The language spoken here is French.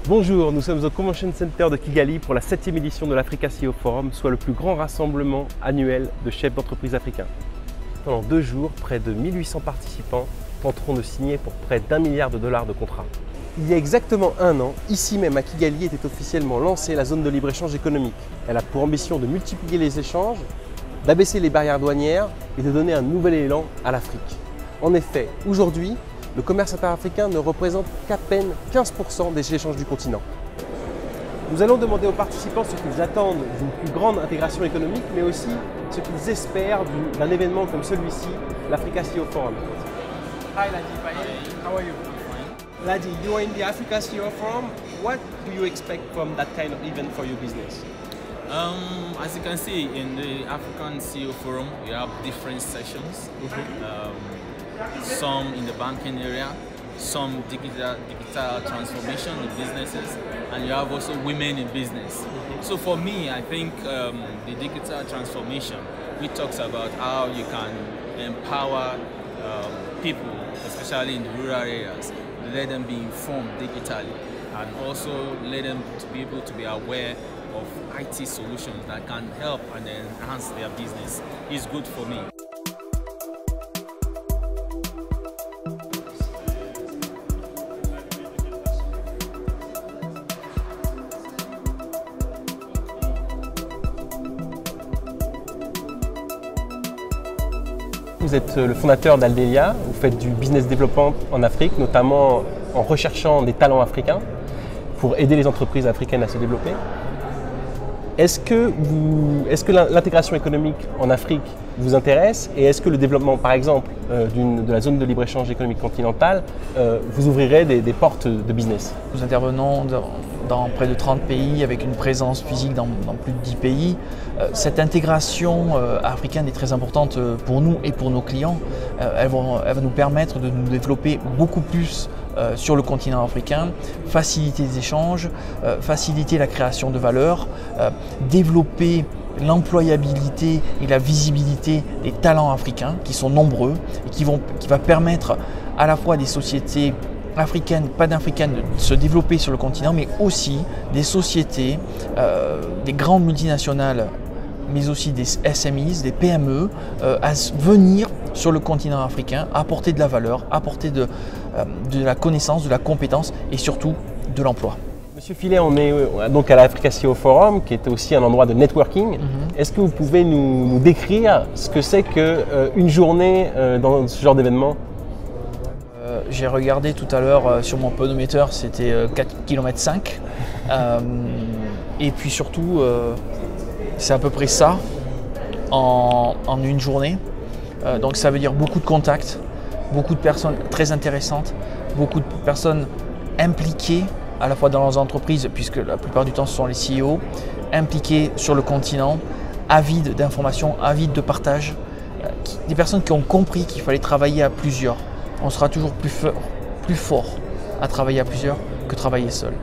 Bonjour, nous sommes au Convention Center de Kigali pour la 7e édition de l'Africa CEO Forum, soit le plus grand rassemblement annuel de chefs d'entreprise africains. Pendant 2 jours, près de 1800 participants tenteront de signer pour près d'1 milliard de dollars de contrats. Il y a exactement 1 an, ici même à Kigali était officiellement lancée la zone de libre-échange économique. Elle a pour ambition de multiplier les échanges, d'abaisser les barrières douanières et de donner un nouvel élan à l'Afrique. En effet, aujourd'hui, le commerce interafricain ne représente qu'à peine 15% des échanges du continent. Nous allons demander aux participants ce qu'ils attendent d'une plus grande intégration économique, mais aussi ce qu'ils espèrent d'un événement comme celui-ci, l'Africa CEO Forum. Hi Ladi, how are you? Ladi, you are in the Africa CEO Forum. What do you expect from that kind of event for your business? As you can see, in the African CEO Forum, you have different sessions. Some in the banking area, some digital transformation in businesses, and you have also women in business. So for me, I think the digital transformation, which talks about how you can empower people, especially in the rural areas, let them be informed digitally, and also let them to be able to be aware of IT solutions that can help and enhance their business, is good for me. Vous êtes le fondateur d'Aldelia, vous faites du business development en Afrique, notamment en recherchant des talents africains pour aider les entreprises africaines à se développer. Est-ce que l'intégration économique en Afrique vous intéresse et est-ce que le développement, par exemple, de la zone de libre-échange économique continentale vous ouvrirait des portes de business? Nous intervenons dans près de 30 pays avec une présence physique dans plus de 10 pays. Cette intégration africaine est très importante pour nous et pour nos clients. Elle va nous permettre de nous développer beaucoup plus sur le continent africain, faciliter les échanges, faciliter la création de valeur, développer l'employabilité et la visibilité des talents africains qui sont nombreux et qui va permettre à la fois des sociétés africaines, panafricaines de se développer sur le continent, mais aussi des sociétés, des grandes multinationales, mais aussi des SMEs, des PME, à venir sur le continent africain, apporter de la valeur, apporter de la connaissance, de la compétence et surtout de l'emploi. Monsieur Filet, on est donc à l'Africa CEO Forum, qui est aussi un endroit de networking. Est-ce que vous pouvez nous décrire ce que c'est qu'une journée dans ce genre d'événement? J'ai regardé tout à l'heure sur mon podomètre, c'était 4,5 km. Et puis surtout, c'est à peu près ça en une journée. Donc ça veut dire beaucoup de contacts, beaucoup de personnes très intéressantes, beaucoup de personnes impliquées à la fois dans leurs entreprises, puisque la plupart du temps ce sont les CEO, impliqués sur le continent, avides d'informations, avides de partage, des personnes qui ont compris qu'il fallait travailler à plusieurs. On sera toujours plus fort à travailler à plusieurs que travailler seul.